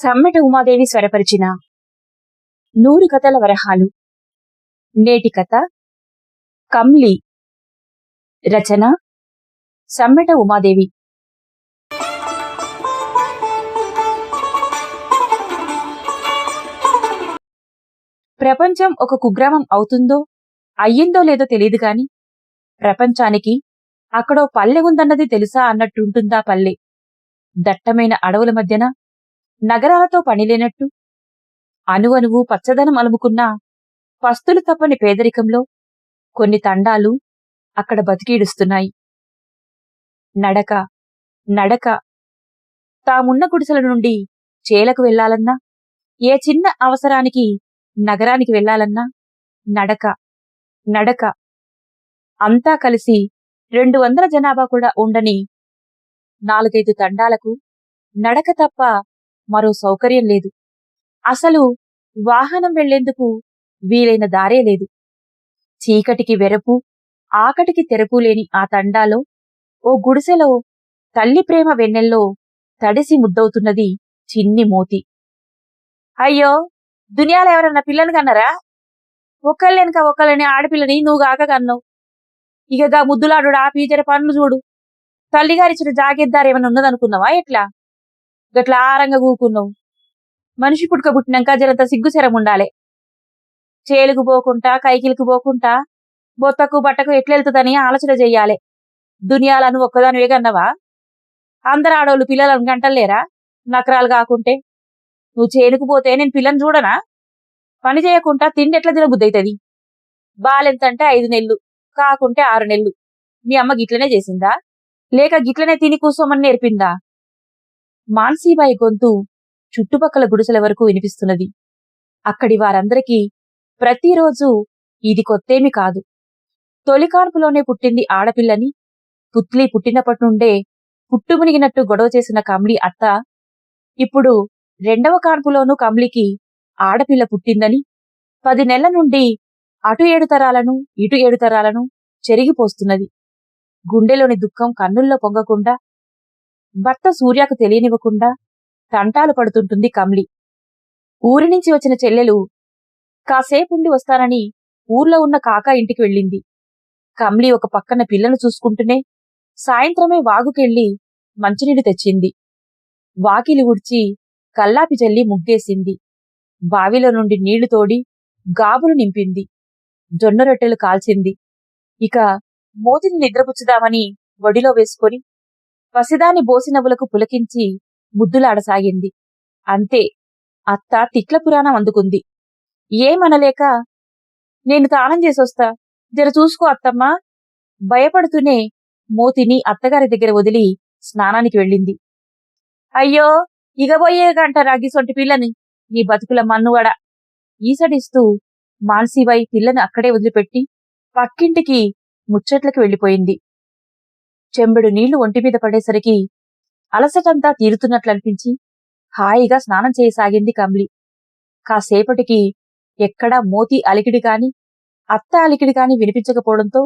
సమ్మెట ఉమాదేవి స్వరపరిచిన 100 కథల వరహాలు. నేటి కథ కమ్లి. రచన సమ్మెట ఉమాదేవి. ప్రపంచం ఒక కుగ్రామం అవుతుందో అయ్యిందో లేదో తెలియదు గాని ప్రపంచానికి అక్కడో పల్లె ఉందన్నది తెలుసా అన్నట్టుంటుందా పల్లె. దట్టమైన అడవుల మధ్యన నగరాలతో పనిలేనట్టు అణువణువు పచ్చదనం అలుముకున్న పస్తులు తప్పని పేదరికంలో కొన్ని తండాలు అక్కడ బతికీడుస్తున్నాయి. నడక నడక తామున్న గుడిసెల నుండి చేలకు వెళ్లాలన్నా, ఏ చిన్న అవసరానికి నగరానికి వెళ్లాలన్నా నడక నడక. అంతా కలిసి 200 జనాభా కూడా ఉండని 4-5 తండాలకు నడక తప్ప మరో సౌకర్యం లేదు. అసలు వాహనం వెళ్లేందుకు వీలైన దారే లేదు. చీకటికి వెరపు, ఆకటికి తెరపు లేని ఆ తండాలో ఓ గుడిసెలో తల్లి ప్రేమ వెన్నెల్లో తడిసి ముద్దవుతున్నది చిన్ని మోతి. అయ్యో, దునియాలో ఎవరన్నా పిల్లని కన్నరా? ఒక్కళ్ళెనక ఒక్కళ్ళని ఆడపిల్లని నువ్వుగాక కన్నావు. ఇకగా ముద్దులాడు ఆ పీజర పనులు చూడు. తల్లిగారిచ్చిన జాగేద్దారేమన్నా ఉన్నదనుకున్నావా? ఎట్లా గట్లా ఆరంగా కూకున్నావు? మనిషి పుట్టుక పుట్టినాక జరంత సిగ్గుశరం ఉండాలే. చేలుకు పోకుంటా, కైకిలికి పోకుంటా బొత్తకు బట్టకు ఎట్లెళ్తుందని ఆలోచన చెయ్యాలే. దునియాలను ఒక్కదానివే కన్నవా? అందరు ఆడోళ్ళు పిల్లలను గంటలేరా నకరాలు కాకుంటే? నువ్వు చేనుకు పోతే నేను పిల్లని చూడనా? పని చేయకుండా తిండి ఎట్లా తినబుద్దవుతుంది? బాలెంతంటే 5 నెలలు, కాకుంటే 6 నెలలు. మీ అమ్మ గిట్లనే చేసిందా, లేక గిట్లనే తిని కూసోమని నేర్పిందా? మాన్సీబాయి గొంతు చుట్టుపక్కల గుడిసెల వరకు వినిపిస్తున్నది. అక్కడి వారందరికీ ప్రతిరోజు ఇది కొత్తేమి కాదు. తొలికాన్పులోనే పుట్టింది ఆడపిల్లని పుత్లీ పుట్టినప్పటి నుండే పుట్టుమునిగినట్టు గొడవ చేసిన కమ్లి అత్త ఇప్పుడు 2వ కాన్పులోనూ కమ్లికి ఆడపిల్ల పుట్టిందని 10 నెలల నుండి అటు 7 తరాలను ఇటు 7 తరాలను చెరిగిపోస్తున్నది. గుండెలోని దుఃఖం కన్నుల్లో పొంగకుండా, భర్త సూర్యకు తెలియనివ్వకుండా తంటాలు పడుతుంటుంది కమ్లి. ఊరి నుంచి వచ్చిన చెల్లెలు కాసేపుండి వస్తానని ఊర్లో ఉన్న కాకా ఇంటికి వెళ్ళింది. కమ్లి ఒక పక్కన పిల్లను చూసుకుంటూనే సాయంత్రమే వాగుకెళ్లి మంచినీళ్ళు తెచ్చింది. వాకిలి ఊడ్చి కల్లాపి జల్లి ముగ్గేసింది. బావిలో నుండి నీళ్లు తోడి గాబులు నింపింది. జొన్న రొట్టెలు కాల్చింది. ఇక మోతిని నిద్రపుచ్చుదామని వడిలో వేసుకొని పసిదాని బోసినవ్వులకు పులకించి ముద్దులాడసాగింది. అంతే, అత్త తిట్ల పురాణం అందుకుంది. ఏమనలేక, నేను తానం చేసొస్తా, జర చూసుకో అత్తమ్మా. భయపడుతూనే మోతిని అత్తగారి దగ్గర వదిలి స్నానానికి వెళ్ళింది. అయ్యో, ఇగబోయే గంట రాగిసొంటి పిల్లని నీ బతుకుల మన్నువడ ఈసడిస్తూ మాన్సీబాయి పిల్లను అక్కడే వదిలిపెట్టి పక్కింటికి ముచ్చట్లకి వెళ్ళిపోయింది. చెంబెడు నీళ్లు ఒంటిమీద పడేసరికి అలసటంతా తీరుతున్నట్లనిపించి హాయిగా స్నానం చేయసాగింది కమ్లి. కాసేపటికి ఎక్కడా మోతి అలికిడి కాని, అత్త అలికిడి కాని వినిపించకపోవడంతో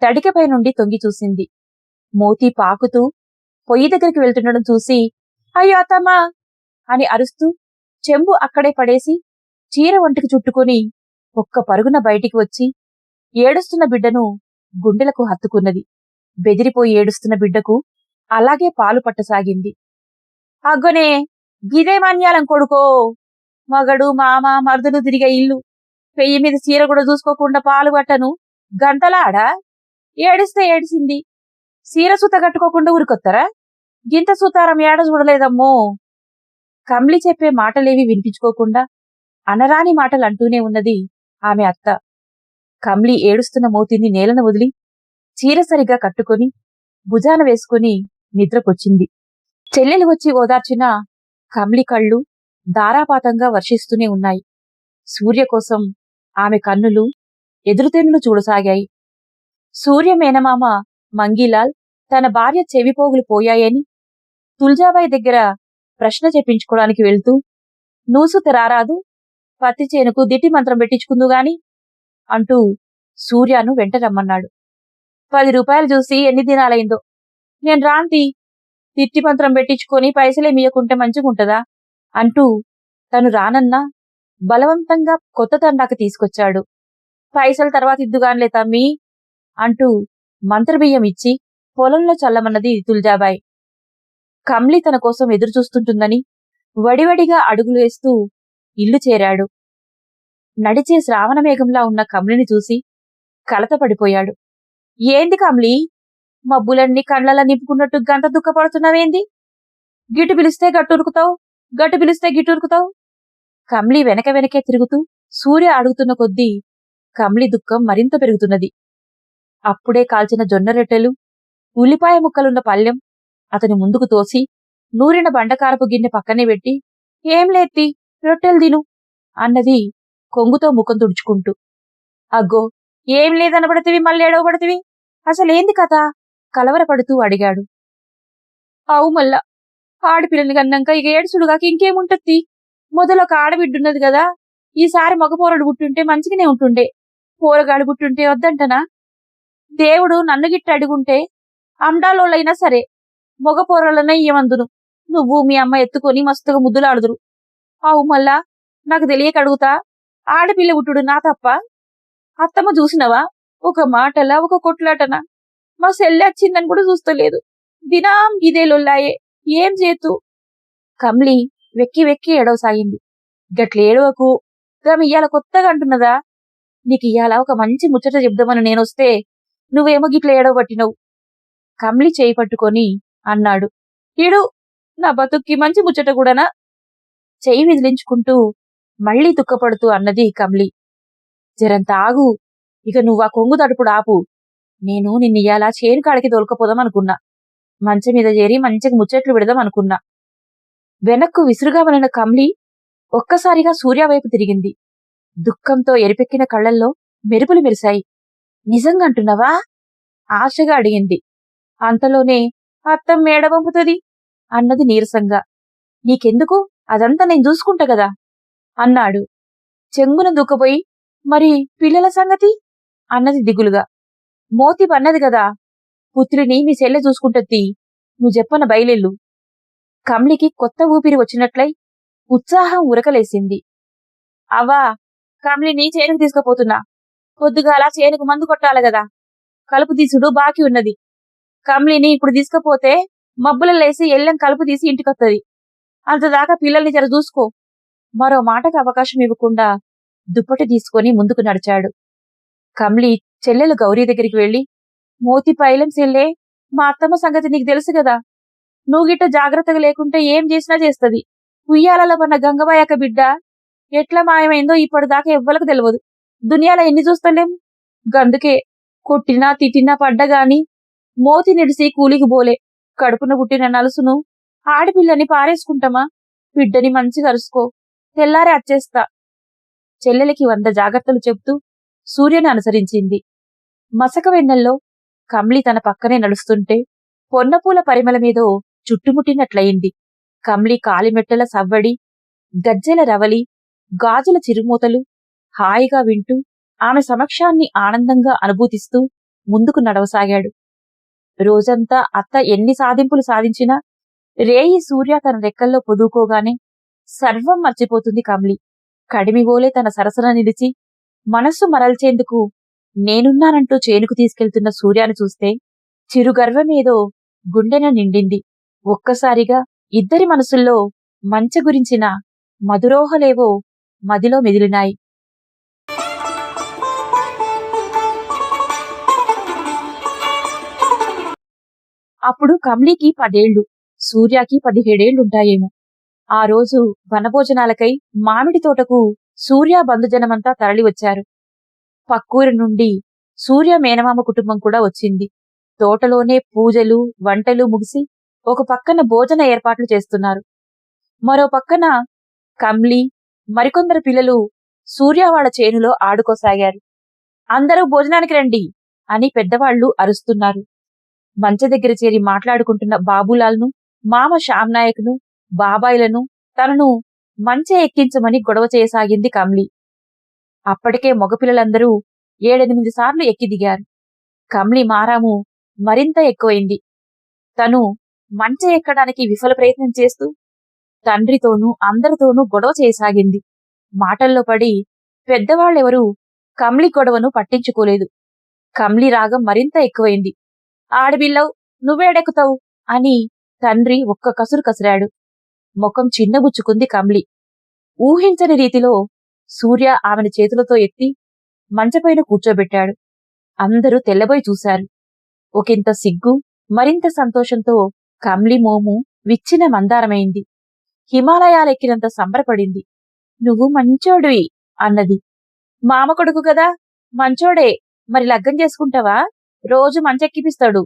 తడికపై నుండి తొంగి చూసింది. మోతి పాకుతూ పొయ్యి దగ్గరికి వెళ్తుండడం చూసి అయ్యో అత్తమ్మా అని అరుస్తూ చెంబు అక్కడే పడేసి చీర ఒంటికి చుట్టుకుని ఒక్క పరుగున బయటికి వచ్చి ఏడుస్తున్న బిడ్డను గుండెలకు హత్తుకున్నది. బెదిరిపోయి ఏడుస్తున్న బిడ్డకు అలాగే పాలు పట్టసాగింది. అగ్గొనే, గిదే మన్యాలం కొడుకో, మగడు మామ మరుదులు తిరిగే ఇల్లు, పెయ్యి మీద చీర కూడా చూసుకోకుండా పాలు పట్టను గంతలాడా? ఏడిస్తే ఏడిసింది, చీర సూత కట్టుకోకుండా ఊరికొత్తరా? గింత సూతారం ఏడ చూడలేదమ్మో. కమ్లి చెప్పే మాటలేవి వినిపించుకోకుండా అనరాని మాటలు అంటూనే ఉన్నది ఆమె అత్త. కమ్లి ఏడుస్తున్న మోతిని నేలను వదిలి చీర సరిగా కట్టుకొని భుజాన వేసుకుని నిద్రకొచ్చింది. చెల్లెలు వచ్చి ఓదార్చిన కమ్లి కళ్ళు ధారాపాతంగా వర్షిస్తూనే ఉన్నాయి. సూర్య కోసం ఆమె కన్నులు ఎదురుతెన్నులు చూడసాగాయి. సూర్య మేనమామ మంగీలాల్ తన భార్య చెవిపోగులు పోయాయని తుల్జాబాయి దగ్గర ప్రశ్న చెప్పించుకోవడానికి వెళ్తూ నూసుత రారాదు, పత్తి చేనుకు దిట్టి మంత్రం పెట్టించుకుందుగాని అంటూ సూర్యను వెంట రమ్మన్నాడు. 10 రూపాయలు చూసి ఎన్ని దినాలైందో. నేను రాంతి, తిట్టి మంత్రం పెట్టించుకొని పైసలే మీయకుంటే మంచిగుంటదా అంటూ తను రానన్నా బలవంతంగా కొత్త తండాకు తీసుకొచ్చాడు. పైసలు తర్వాత ఇద్దుగాన్లే తమ్మీ అంటూ మంత్రబియ్యం ఇచ్చి పొలంలో చల్లమన్నది తుల్జాబాయ్. కమ్లి తన కోసం ఎదురుచూస్తుంటుందని వడివడిగా అడుగులు వేస్తూ ఇల్లు చేరాడు. నడిచే శ్రావణమేఘంలా ఉన్న కమ్లిని చూసి కలతపడిపోయాడు. ఏంది కమ్లి, మబ్బులన్నీ కండ్లలా నింపుకున్నట్టు గంట దుఃఖపడుతున్నావేంది? గిటు పిలిస్తే గట్టురుకుతావు, గట్టు పిలిస్తే గిట్టురుకుతావు. కమ్లి వెనక వెనకే తిరుగుతూ సూర్య అడుగుతున్న కొద్దీ కమ్లి దుఃఖం మరింత పెరుగుతున్నది. అప్పుడే కాల్చిన జొన్న రొట్టెలు, ఉల్లిపాయ ముక్కలున్న పళ్ళెం అతని ముందుకు తోసి నూరిన బండకారపు గిన్నె పక్కనే పెట్టి, ఏం లేత్తి రొట్టెలు తిను అన్నది కొంగుతో ముఖం తుడుచుకుంటూ. అగ్గో, ఏం లేదనబడతివి, మళ్ళీ ఏడవబడతివి, అసలేంది కథ కలవరపడుతూ అడిగాడు. అవు మళ్ళా, ఆడపిల్లని కన్నాక ఇక ఏడుసుడుగాక ఇంకేముంటత్తి, మొదలొక ఆడబిడ్డున్నది కదా, ఈసారి మగపోరడు పుట్టుంటే మంచిగానే ఉంటుండే, పోరగాడు పుట్టుంటే వద్దంటనా? దేవుడు నన్ను గిట్ట అడుగుంటే అండాలోళ్ళైనా సరే మగపోరలనే ఇయ్యమందును, నువ్వు మీ అమ్మ ఎత్తుకొని మస్తుగా ముద్దులాడుదురు. అవు మళ్ళా, నాకు తెలియక అడుగుతా, ఆడపిల్ల పుట్టుడు నా తప్ప? అత్తమ్మ చూసినవా, ఒక మాటలా ఒక కొట్లాటనా? మా సెల్లె వచ్చిందని కూడా చూస్తలేదు, దినాం ఇదే లొల్లాయే, ఏం చేతు? కమ్లి వెక్కి వెక్కి ఏడవసాగింది. గట్లేడవకు, గమి ఇయ్యాల కొత్తగా అంటున్నదా? నీకు ఇయ్యాల ఒక మంచి ముచ్చట చెప్దామని నేనొస్తే నువ్వేమో గిట్ల ఏడవబట్టినవు. కమ్లి చేయి పట్టుకొని అన్నాడు. ఇడు, నా బతుక్కి మంచి ముచ్చట కూడానా? చెయ్యి విదిలించుకుంటూ మళ్లీ దుఃఖపడుతూ అన్నది కమ్లి. జరంత ఆగు, ఇక నువ్వా కొంగు తడుపుడు ఆపు. నేను నిన్నియ్యాలా చేను కాడికి దొలకపోదామనుకున్నా, మంచం మీద చేరి మంచిగా ముచ్చట్లు పెడదామనుకున్నా. వెనక్కు విసురుగా వలన కమ్లి ఒక్కసారిగా సూర్య వైపు తిరిగింది. దుఃఖంతో ఎరిపెక్కిన కళ్లల్లో మెరుపులు మెరిశాయి. నిజంగా అంటున్నావా? ఆశగా అడిగింది. అంతలోనే అత్తం మేడ పంపుతుంది అన్నది నీరసంగా. నీకెందుకు, అదంతా నేను చూసుకుంటా కదా అన్నాడు. చెంగున దూకపోయి, మరి పిల్లల సంగతి అన్నది దిగులుగా. మోతి పన్నది కదా, పుత్రిని మీ సెల్లె చూసుకుంటద్ది, నువ్వు చెప్పన బయలెల్లు. కమ్లికి కొత్త ఊపిరి వచ్చినట్లై ఉత్సాహం ఉరకలేసింది. అవ్వా, కమ్లిని చేనుకు తీసుకుపోతున్నా, పొద్దుగాల చేనుకు మందు కొట్టాల గదా, కలుపు తీసుడు బాకీ ఉన్నది. కమ్లిని ఇప్పుడు తీసుకపోతే మబ్బులలేసి ఎల్లెం కలుపు తీసి ఇంటికొత్తది, అంతదాకా పిల్లల్ని జర చూసుకో. మరో మాటకు అవకాశం ఇవ్వకుండా దుప్పటి తీసుకొని ముందుకు నడిచాడు. కమ్లి చెల్లెలు గౌరీ దగ్గరికి వెళ్లి, మోతి పైలం సెల్లే, మా అత్తమ్మ సంగతి నీకు తెలుసు కదా, నువ్వు గిట్ట జాగ్రత్తగా లేకుంటే ఏం చేసినా చేస్తది. ఉయ్యాలలో పన్న గంగబాయక బిడ్డ ఎట్లా మాయమైందో ఇప్పటిదాకా ఎవ్వలకు తెలియదు, దునియాలో ఎన్ని చూస్తలేం. గందుకే కొట్టినా తిట్టినా పడ్డగాని మోతి నిడిసి కూలికి బోలే, కడుపున పుట్టిన నలుసును ఆడపిల్లని పారేసుకుంటామా? బిడ్డని మంచిగా అరుసుకో, తెల్లారే అచ్చేస్తా. చెల్లెలకి 100 జాగ్రత్తలు చెప్తూ సూర్యను అనుసరించింది. మసక వెన్నెల్లో కమ్లి తన పక్కనే నడుస్తుంటే పొన్నపూల పరిమళమేదో చుట్టుముట్టినట్లయింది. కమ్లి కాలిమెట్టల సవ్వడి, గజ్జెల రవలి, గాజుల చిరుమూతలు హాయిగా వింటూ ఆమె సమక్షాన్ని ఆనందంగా అనుభూతిస్తూ ముందుకు నడవసాగాడు. రోజంతా అత్త ఎన్ని సాధింపులు సాధించినా రేయి సూర్య తన రెక్కల్లో పొదువుకోగానే సర్వం మర్చిపోతుంది కమ్లి. కడిమివోలే తన సరసన నిలిచి మనస్సు మరల్చేందుకు నేనున్నానంటూ చేనుకు తీసుకెళ్తున్న సూర్యాను చూస్తే చిరుగర్వమేదో గుండెన నిండింది. ఒక్కసారిగా ఇద్దరి మనసుల్లో మంచ గురించిన మధురోహలేవో మదిలో మెదిలినాయి. అప్పుడు కమ్లీకి 10 ఏళ్లు, సూర్యాకి 17 ఏళ్లుంటాయేమో. ఆ రోజు వనభోజనాలకై మామిడి తోటకు సూర్య బంధుజనమంతా తరలివచ్చారు. పక్కూరి నుండి సూర్య మేనమామ కుటుంబం కూడా వచ్చింది. తోటలోనే పూజలు వంటలు ముగిసి ఒక పక్కన భోజన ఏర్పాట్లు చేస్తున్నారు. మరో పక్కన కమ్లి మరికొందరు పిల్లలు సూర్య వాళ్ళ చేనులో ఆడుకోసాగారు. అందరూ భోజనానికి రండి అని పెద్దవాళ్లు అరుస్తున్నారు. మంచ దగ్గర చేరి మాట్లాడుకుంటున్న బాబులాల్ను, మామ శ్యామ్నాయక్ను, బాబాయిలను తనను మంచె ఎక్కించమని గొడవ చేయసాగింది కమ్లి. అప్పటికే మగపిల్లలందరూ 7-8 సార్లు ఎక్కి దిగారు. కమ్లి మారాము మరింత ఎక్కువైంది. తను మంచె ఎక్కడానికి విఫల ప్రయత్నం చేస్తూ తండ్రితోనూ అందరితోనూ గొడవ చేయసాగింది. మాటల్లో పడి పెద్దవాళ్ళెవరూ కమలి గొడవను పట్టించుకోలేదు. కమలి రాగం మరింత ఎక్కువైంది. ఆడపిల్లవ్, నువ్వేడెక్కుతావు అని తండ్రి ఒక్క కసురు కసిరాడు. ముఖం చిన్నబుచ్చుకుంది కమలి. ఊహించని రీతిలో సూర్య ఆమెను చేతులతో ఎత్తి మంచపైన కూర్చోబెట్టాడు. అందరూ తెల్లబోయి చూశారు. ఒకంత సిగ్గు, మరింత సంతోషంతో కమలి మోము విచ్చిన మందారమైంది. హిమాలయాలెక్కినంత సంబరపడింది. నువ్వు మంచోడివి అన్నది. మామ కొడుకు గదా, మంచోడే, మరి లగ్గం చేసుకుంటావా? రోజు మంచెక్కిపిస్తాడు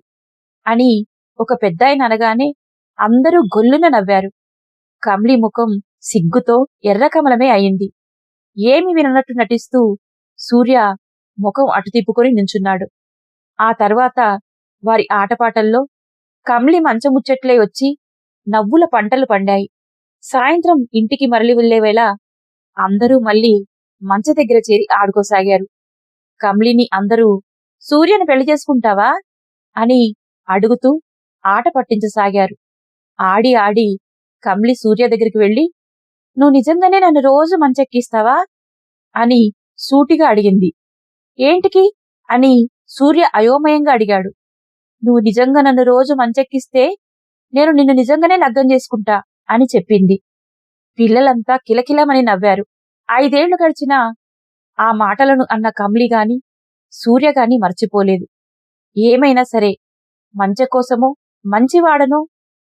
అని ఒక పెద్దాయన అనగానే అందరూ గొల్లున నవ్వారు. కమలి ముఖం సిగ్గుతో ఎర్రకమలమే అయింది. ఏమి విననట్టు నటిస్తూ సూర్య ముఖం అటు తిప్పుకొని నించున్నాడు. ఆ తర్వాత వారి ఆటపాటల్లో కమలి మంచముచ్చట్లే వచ్చి నవ్వుల పంటలు పండాయి. సాయంత్రం ఇంటికి మరలి వెళ్లేవేళ అందరూ మళ్ళీ మంచ దగ్గర చేరి ఆడుకోసాగారు. కమలిని అందరూ సూర్యను పెళ్లి చేసుకుంటావా అని అడుగుతూ ఆట పట్టించసాగారు. ఆడి ఆడి కమలి సూర్య దగ్గరికి వెళ్లి, నువ్వు నిజంగానే నన్ను రోజు మంచెక్కిస్తావా అని సూటిగా అడిగింది. ఏంటికి అని సూర్య అయోమయంగా అడిగాడు. నువ్వు నిజంగా నన్ను రోజు మంచెక్కిస్తే నేను నిన్ను నిజంగానే లగ్గం చేసుకుంటా అని చెప్పింది. పిల్లలంతా కిలకిలమని నవ్వారు. 5 ఏళ్లు గడిచినా ఆ మాటలను అన్న కమలి గాని సూర్యగాని మర్చిపోలేదు. ఏమైనా సరే మంచె కోసమో మంచివాడనో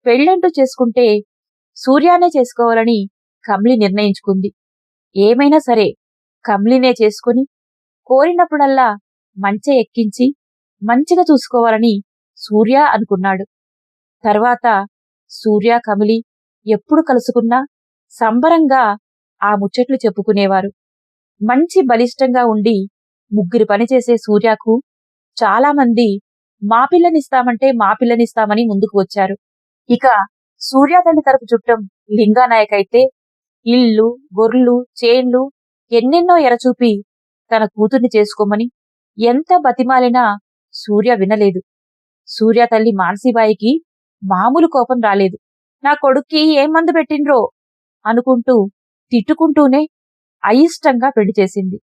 పెళ్ళంటూ చేసుకుంటే సూర్యానే చేసుకోవాలని కమలి నిర్ణయించుకుంది. ఏమైనా సరే కమలినే చేసుకుని కోరినప్పుడల్లా మంచె ఎక్కించి మంచిగా చూసుకోవాలని సూర్య అనుకున్నాడు. తర్వాత సూర్య కమలి ఎప్పుడు కలుసుకున్నా సంబరంగా ఆ ముచ్చట్లు చెప్పుకునేవారు. మంచి బలిష్టంగా ఉండి ముగ్గురు పనిచేసే సూర్యకు చాలామంది మా పిల్లనిస్తామని ముందుకు వచ్చారు. ఇక సూర్య తల్లి తరపు చుట్టం లింగానాయకైతే ఇల్లు, గొర్రెలు, చేన్లు ఎన్నెన్నో ఎరచూపి తన కూతుర్ని చేసుకోమని ఎంత బతిమాలినా సూర్య వినలేదు. సూర్య తల్లి మానసీబాయికి మామూలు కోపం రాలేదు. నా కొడుక్కి ఏం మందు పెట్టిండ్రో అనుకుంటూ తిట్టుకుంటూనే అయిష్టంగా పెళ్లి చేసింది.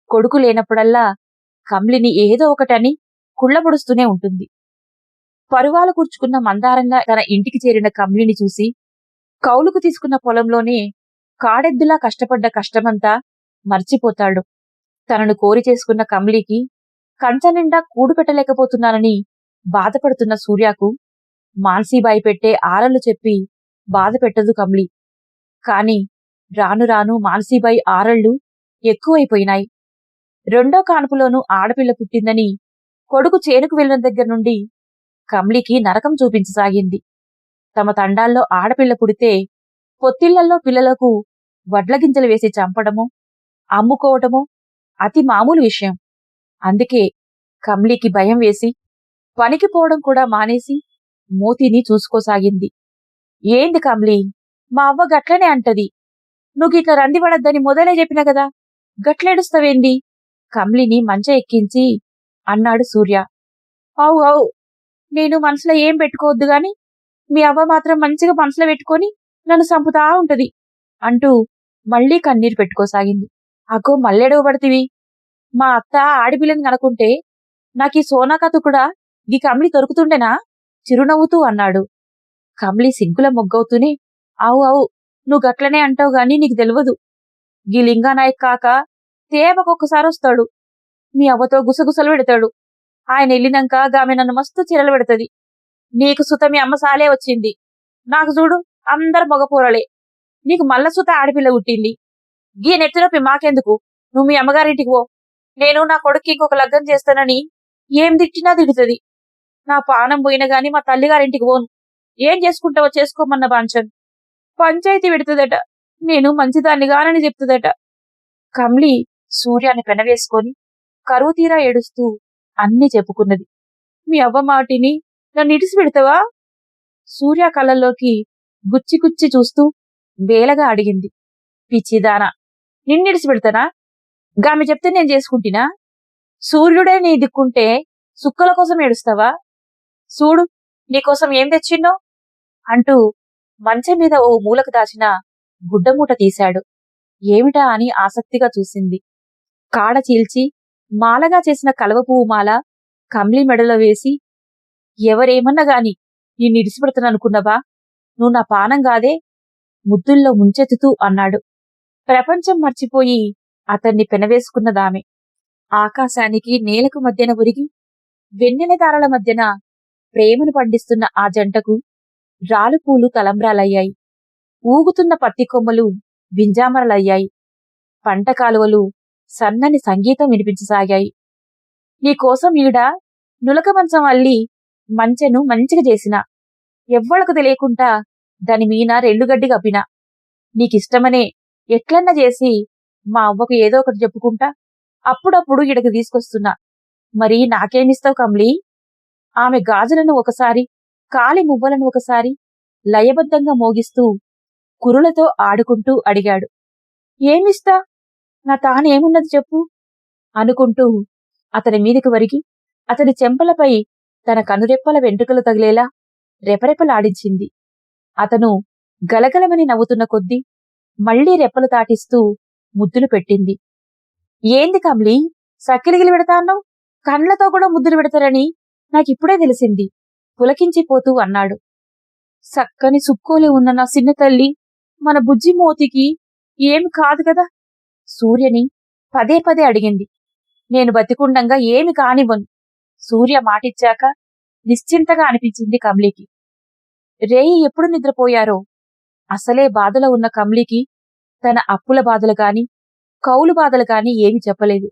కొడుకు లేనప్పుడల్లా కమలిని ఏదో ఒకటని కుళ్లబొడుస్తూనే ఉంటుంది. పరువాలు కూర్చుకున్న మందారంగా తన ఇంటికి చేరిన కమలిని చూసి కౌలుకు తీసుకున్న పొలంలోనే కాడెద్దులా కష్టపడ్డ కష్టమంతా మర్చిపోతాడు. తనను కోరి చేసుకున్న కమలికి కంచ నిండా కూడు పెట్టలేకపోతున్నానని బాధపడుతున్న సూర్యకు మాన్సీబాయి పెట్టే ఆరలు చెప్పి బాధ పెట్టదు కమలి. కాని రాను రాను మాన్సీబాయి ఆరళ్లు ఎక్కువైపోయినాయి. రెండో కానుపులోనూ ఆడపిల్ల పుట్టిందని కొడుకు చేనుకు వెళ్లిన దగ్గర నుండి కమలికి నరకం చూపించసాగింది. తమ తండాల్లో ఆడపిల్ల పుడితే పొత్తిళ్లల్లో పిల్లలకు వడ్లగింజలు వేసి చంపడమో అమ్ముకోవటమో అతి మామూలు విషయం. అందుకే కమలికి భయం వేసి పనికి పోవడం కూడా మానేసి మోతిని చూసుకోసాగింది. ఏంది కమలి, మా అవ్వ గట్లనే అంటది, నువ్వు ఇట్లా రందిపడద్దని మొదలే చెప్పినా గదా, గట్లేడుస్తావేంది కమలిని మంచ ఎక్కించి అన్నాడు సూర్య. అవు అవు, నేను మనసులో ఏం పెట్టుకోవద్దు గాని మీ అవ్వ మాత్రం మంచిగా మనసులో పెట్టుకొని నన్ను సంపుతా ఉంటది అంటూ మళ్లీ కన్నీరు పెట్టుకోసాగింది. అగో మళ్ళెడవబడితివి, మా అత్త ఆడిపిల్లని కనుకుంటే నాకీ సోనాకతు కూడా గీ కమలి దొరుకుతుండేనా చిరునవ్వుతూ అన్నాడు. కమలి సిగ్గుల మొగ్గవుతూనే, అవు అవు, నువ్వు గట్లనే అంటావు గాని నీకు తెలియదు, గీ లింగానాయక్ కాక తేపకొక్కసారి వస్తాడు, మీ అవ్వతో గుసగుసలు పెడతాడు. ఆయన వెళ్ళినాక గామె నన్ను మస్తు చిరలు పెడతది. నీకు సుత మీ అమ్మ సాలే వచ్చింది, నాకు చూడు అందరు మగపోరలే, నీకు మల్ల సుత ఆడపిల్ల పుట్టింది. గీ నెత్తినొప్పి మాకెందుకు, నువ్వు మీ అమ్మగారింటికి పో, నేను నా కొడుక్కి ఇంకొక లగ్గం చేస్తానని ఏం తిట్టినా తిడుతుంది. నా పానం పోయిన గాని మా తల్లిగారింటికి పోను, ఏం చేసుకుంటావో చేసుకోమన్న బాంచన్ పంచాయతీ పెడుతుందట, నేను మంచిదాన్నిగానని చెప్తుందట. కమలి సూర్యాన్ని పెనవేసుకొని కరువు తీరా ఏడుస్తూ అన్నీ చెప్పుకున్నది. మీ అవ్వ మాటిని నన్ను ఇడిసి పెడతావా? సూర్య కళ్ళల్లోకి గుచ్చి గుచ్చి చూస్తూ వేలగా అడిగింది. పిచ్చిదానా, నిన్నిడిసి పెడతానా? గామె చెప్తే నేను చేసుకుంటున్నా? సూర్యుడే నీ దిక్కుంటే సుక్కల కోసం ఏడుస్తావా? చూడు నీకోసం ఏం తెచ్చిన్నో అంటూ మంచం మీద ఓ మూలకు దాచిన గుడ్డమూట తీశాడు. ఏమిటా అని ఆసక్తిగా చూసింది. కాడ చీల్చి మాలగా చేసిన కలవపువ్వు మాల కమ్లి మెడలో వేసి, ఎవరేమన్నా గాని నిన్నిడిసిపెడతాననుకున్నవా? నువ్వు నా పానం గాదే? ముద్దుల్లో ముంచెత్తుతూ అన్నాడు. ప్రపంచం మర్చిపోయి అతన్ని పెనవేసుకున్నదామె. ఆకాశానికి నేలకు మధ్యన ఒరిగి వెన్నెల తారల మధ్యన ప్రేమను పండిస్తున్న ఆ జంటకు రాలుపూలు తలంబ్రాలయ్యాయి. ఊగుతున్న పత్తి కొమ్మలు వింజామరలయ్యాయి. పంట కాలువలు సన్నని సంగీతం వినిపించసాగాయి. నీకోసం ఈడ నులక మంచం అల్లి మంచెను మంచిగా చేసిన, ఎవ్వళ్ళకు తెలియకుండా దాని మీన రెల్లుగడ్డి కప్పినా, నీకిష్టమనే ఎట్లన్నా చేసి మా అవ్వకు ఏదో ఒకటి చెప్పుకుంటా అప్పుడప్పుడు ఇడకి తీసుకొస్తున్నా. మరి నాకేమిస్తావు కమ్లీ? ఆమె గాజులను ఒకసారి, కాలి మువ్వలను ఒకసారి లయబద్ధంగా మోగిస్తూ కురులతో ఆడుకుంటూ అడిగాడు. ఏమిస్తా? నా తానేమున్నది చెప్పు అనుకుంటూ అతని మీదికి వరిగి అతని చెంపలపై తన కనురెప్పల వెంట్రుకలు తగిలేలా రెపరెపలాడించింది. అతను గలగలమని నవ్వుతున్న కొద్దీ మళ్లీ రెప్పలు తాటిస్తూ ముద్దులు పెట్టింది. ఏంది కమ్లీ, సక్కిలిగిలి పెడతాన్నావు? కండ్లతో కూడా ముద్దులు పెడతారని నాకిప్పుడే తెలిసింది పులకించిపోతూ అన్నాడు. సక్కని సుక్కోలే ఉన్న నా చిన్న తల్లి మన బుజ్జి మోతికి ఏమి కాదు కదా? సూర్యని పదే పదే అడిగింది. నేను బతికుండంగా ఏమి కానివ్వను. సూర్య మాటిచ్చాక నిశ్చింతగా అనిపించింది కమ్లీకి. రేయి ఎప్పుడు నిద్రపోయారో అసలే బాధలో ఉన్న కమ్లీకి తన అప్పుల బాధలు గాని, కౌలు బాధలు గాని ఏమి చెప్పలేదు.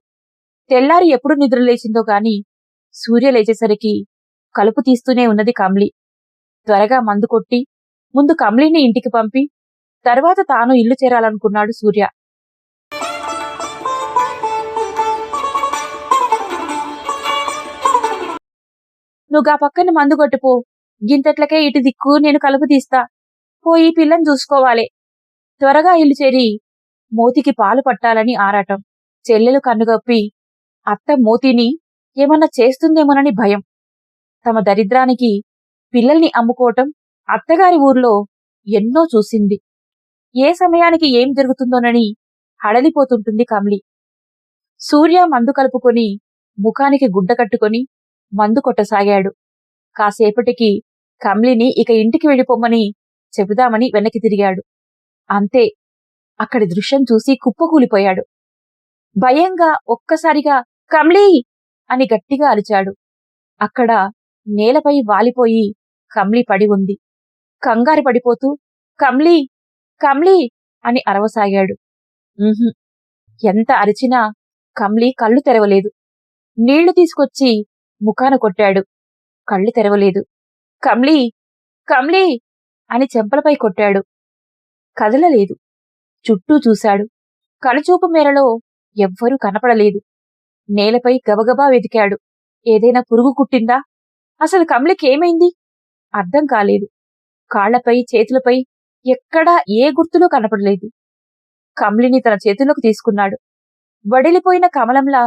తెల్లారి ఎప్పుడు నిద్రలేచిందో గాని సూర్య లేచేసరికి కలుపు తీస్తూనే ఉన్నది కమ్లీ. త్వరగా మందు కొట్టి ముందు కమ్లీని ఇంటికి పంపి తర్వాత తాను ఇల్లు చేరాలనుకున్నాడు సూర్య. నువ్వుగా పక్కన మందు కొట్టుపో, గింతట్లకే ఇటు దిక్కు నేను కలుపు తీస్తా. పోయి పిల్లని చూసుకోవాలే. త్వరగా ఇల్లు చేరి మోతికి పాలు పట్టాలని ఆరాటం. చెల్లెలు కన్నుగప్పి అత్త మోతిని ఏమన్నా చేస్తుందేమోనని భయం. తమ దరిద్రానికి పిల్లల్ని అమ్ముకోవటం అత్తగారి ఊర్లో ఎన్నో చూసింది. ఏ సమయానికి ఏం జరుగుతుందోనని హడలిపోతుంటుంది కమ్లి. సూర్య మందు కలుపుకొని ముఖానికి గుడ్డ కట్టుకొని మందు కొట్టసాగాడు. కాసేపటికి కమ్లిని ఇక ఇంటికి వెళ్ళిపోమ్మని చెబుదామని వెనక్కి తిరిగాడు. అంతే, అక్కడి దృశ్యం చూసి కుప్పకూలిపోయాడు. భయంగా ఒక్కసారిగా కమ్లీ అని గట్టిగా అరిచాడు. అక్కడ నేలపై వాలిపోయి కమ్లి పడి ఉంది. కంగారు పడిపోతూ కమ్లీ కమ్లీ అని అరవసాగాడు. ఎంత అరిచినా కమ్లి కళ్ళు తెరవలేదు. నీళ్లు తీసుకొచ్చి ముఖాన కొట్టాడు. కళ్ళు తెరవలేదు. కమ్లీ కమ్లీ అని చెంపలపై కొట్టాడు. కదలలేదు. చుట్టూ చూశాడు. కనుచూపు మేరలో ఎవ్వరూ కనపడలేదు. నేలపై గబగబా వెతికాడు. ఏదైనా పురుగు కుట్టిందా? అసలు కమ్లికేమైంది? అర్థం కాలేదు. కాళ్లపై చేతులపై ఎక్కడా ఏ గుర్తులు కనపడలేదు. కమ్లిని తన చేతుల్లోకి తీసుకున్నాడు. వడిలిపోయిన కమలంలా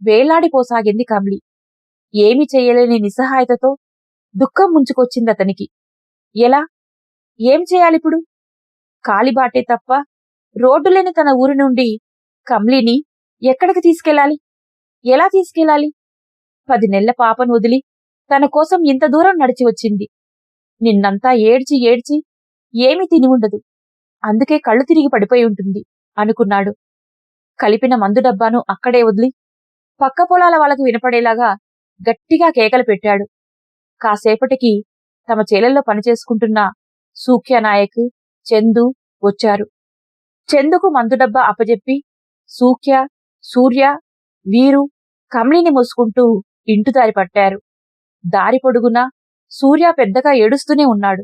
వేలాడిపోసాగింది కమ్లి. ఏమీ చెయ్యలేని నిస్సహాయతతో దుఃఖం ముంచుకొచ్చిందతనికి. ఎలా? ఏం చేయాలిప్పుడు? కాలిబాటే తప్ప రోడ్డులేని తన ఊరి నుండి కమ్లిని ఎక్కడికి తీసుకెళ్లాలి? ఎలా తీసుకెళ్లాలి? 10 నెలల పాపను వదిలి తన కోసం ఇంత దూరం నడిచి వచ్చింది. నిన్నంతా ఏడ్చి ఏడ్చి ఏమీ తిని ఉండదు. అందుకే కళ్ళు తిరిగి పడిపోయి ఉంటుంది అనుకున్నాడు. కలిపిన మందు డబ్బాను అక్కడే వదిలి పక్క పొలాల వాళ్ళకు వినపడేలాగా గట్టిగా కేకలు పెట్టాడు. కాసేపటికి తమ చేలల్లో పనిచేసుకుంటున్న సూఖ్యనాయక్, చందు వచ్చారు. చందుకు మందు డబ్బా అప్పజెప్పి సూఖ్య, సూర్య, వీరు కమ్లిని మోసుకుంటూ ఇంటిదారి పట్టారు. దారి పొడుగునా సూర్య పెద్దగా ఏడుస్తూనే ఉన్నాడు.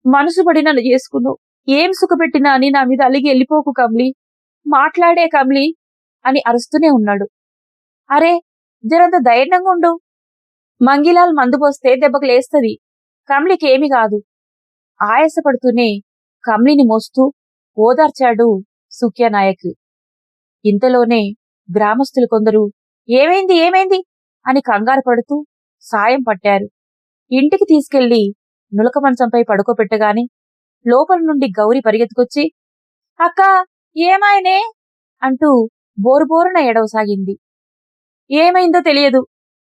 మనసుబడి నన్ను చేసుకును, ఏం సుఖపెట్టినా అని నా మీద అలిగి వెళ్ళిపోకు కమ్లి, మాట్లాడే కమ్లి అని అరుస్తూనే ఉన్నాడు. అరే, జరంత ధైర్యంగా ఉండు. మంగిలాల్ మందు పోస్తే దెబ్బకు లేస్తది. కమ్లికేమి కాదు. ఆయాసపడుతూనే కమ్లిని మోస్తూ ఓదార్చాడు సూఖ్యనాయక్. ఇంతలోనే గ్రామస్తులు కొందరు ఏమైంది ఏమైంది అని కంగారు పడుతూ సాయం పట్టారు. ఇంటికి తీసుకెళ్లి నులక మంచంపై పడుకోబెట్టగానే లోపల నుండి గౌరి పరిగెత్తుకొచ్చి, అక్కా, ఏమాయనే అంటూ బోరుబోరున ఏడవసాగింది. ఏమైందో తెలియదు,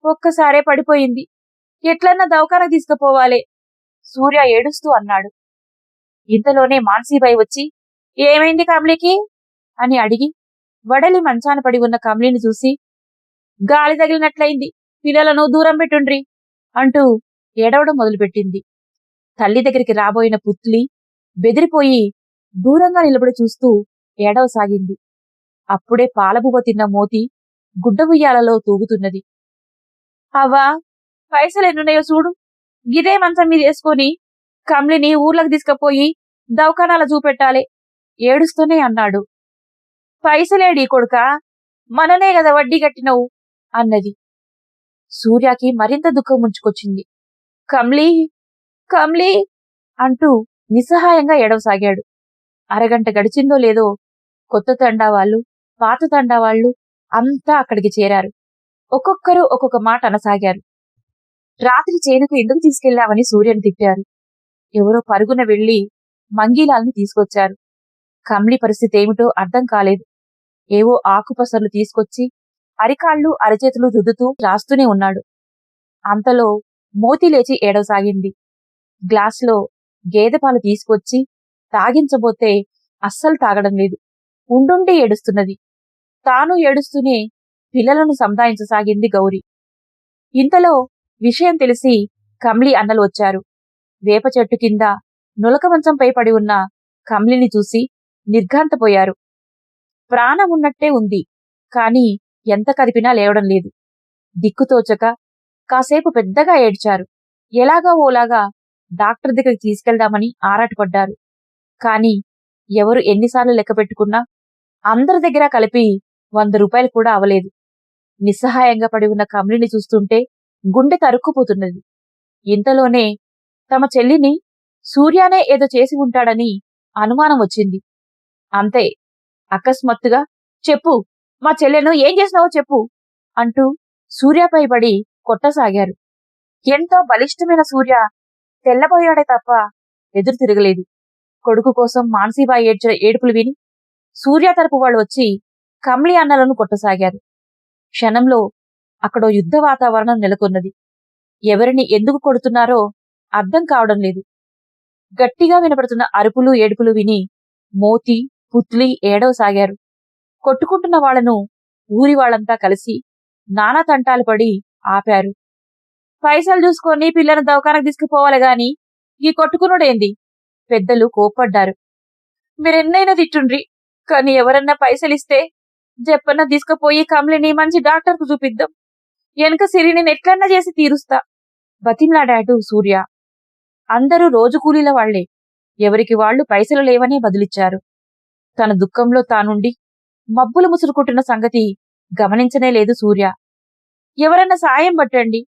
ఒక్కసారే పడిపోయింది. ఎట్లన్నా దవాఖానకు తీసుకుపోవాలే సూర్య ఏడుస్తూ అన్నాడు. ఇంతలోనే మాన్సీబాయి వచ్చి, ఏమైంది కమలికి అని అడిగి వడలి మంచాన పడి ఉన్న కమలిని చూసి, గాలి తగిలినట్లయింది, పిల్లలను దూరం పెట్టుండ్రి అంటూ ఏడవడం మొదలుపెట్టింది. తల్లి దగ్గరికి రాబోయిన పుత్లి బెదిరిపోయి దూరంగా నిలబడి చూస్తూ ఏడవసాగింది. అప్పుడే పాలబువ్వ తిన్న మోతి గుడ్డ ఉయ్యాలలో తూగుతున్నది. అవ్వా, పైసలెన్నున్నాయో చూడు, గిదే మంచం మీద వేసుకొని కమలిని ఊర్లకు తీసుకుపోయి దవాఖానాల చూపెట్టాలే ఏడుస్తూనే అన్నాడు. పైసలేడి కొడుకా, మననే గదా వడ్డీ కట్టినవు అన్నది. సూర్యకి మరింత దుఃఖం ముంచుకొచ్చింది. కమ్లీ, కమ్లీ అంటూ నిస్సహాయంగా ఏడవసాగాడు. అరగంట గడిచిందో లేదో కొత్త తండా వాళ్ళు, పాత తండా వాళ్ళు అంతా అక్కడికి చేరారు. ఒక్కొక్కరు ఒక్కొక్క మాట అనసాగారు. రాత్రి చేనుకు ఎందుకు తీసుకెళ్లావని సూర్యని తిట్టారు. ఎవరో పరుగున వెళ్లి మంగీలాల్ని తీసుకొచ్చారు. కమ్లి పరిస్థితి ఏమిటో అర్థం కాలేదు. ఏవో ఆకుపసర్లు తీసుకొచ్చి అరికాళ్ళు అరచేతులు రుద్దుతూ రాస్తూనే ఉన్నాడు. అంతలో మోతి లేచి ఏడవసాగింది. గ్లాసులో గేదెపాలు తీసుకొచ్చి తాగించబోతే అస్సలు తాగడం లేదు. ఉండుండి ఏడుస్తున్నది. తాను ఏడుస్తూనే పిల్లలను సంధాయించసాగింది గౌరి. ఇంతలో విషయం తెలిసి కమ్లి అన్నలు వచ్చారు. వేప చెట్టు కింద నులక మంచంపై పడి ఉన్న కమ్లిని చూసి నిర్ఘాంతపోయారు. ప్రాణం ఉన్నట్టే ఉంది, కాని ఎంత కదిపినా లేవడం లేదు. దిక్కుతోచక కాసేపు పెద్దగా ఏడ్చారు. ఎలాగా ఓలాగా డాక్టర్ దగ్గరికి తీసుకెళ్దామని ఆరాటపడ్డారు. కాని ఎవరు ఎన్నిసార్లు లెక్క పెట్టుకున్నా అందరి దగ్గర కలిపి 100 రూపాయలు కూడా అవలేదు. నిస్సహాయంగా పడి ఉన్న కమలిని చూస్తుంటే గుండె తరుక్కుపోతున్నది. ఇంతలోనే తమ చెల్లిని సూర్యానే ఏదో చేసి ఉంటాడని అనుమానం వచ్చింది. అంతే, అకస్మాత్తుగా చెప్పు, మా చెల్లెను ఏం చేసినావో చెప్పు అంటూ సూర్యపై పడి కొట్టసాగారు. ఎంతో బలిష్టమైన సూర్య తెల్లబోయాడే తప్ప ఎదురు తిరగలేదు. కొడుకు కోసం మాన్సీబాయి ఏడ్చిన ఏడుపులు విని సూర్య తరపు వాళ్ళు వచ్చి కమ్లి అన్నలను కొట్టసాగారు. క్షణంలో అక్కడో యుద్ధ వాతావరణం నెలకొన్నది. ఎవరిని ఎందుకు కొడుతున్నారో అర్థం కావడం లేదు. గట్టిగా వినపడుతున్న అరుపులు ఏడుపులు విని మోతి, పుత్లి ఏడవసాగారు. కొట్టుకుంటున్న వాళ్లను ఊరి వాళ్ళంతా కలిసి నానా తంటాలు పడి ఆపారు. పైసలు చూసుకొని పిల్లను దవాఖానకు తీసుకుపోవాలి గాని ఈ కొట్టుకునుడేంది? పెద్దలు కోప్పడ్డారు. మీరెన్నైనా తిట్టుండ్రి, కాని ఎవరన్నా పైసలిస్తే జప్పన్న తీసుకుపోయి కమలిని మంచి డాక్టర్కు చూపిద్దాం. వెనక సిరిని ఎట్లన్నా చేసి తీరుస్తా బతిమ్లాడాడు సూర్య. అందరూ రోజు కూలీల వాళ్లే. ఎవరికి వాళ్లు పైసలు లేవనే బదులిచ్చారు. తన దుఃఖంలో తానుండి మబ్బులు ముసురుకుంటున్న సంగతి గమనించనే లేదు సూర్య. ఎవరన్నా సాయం పట్టండి,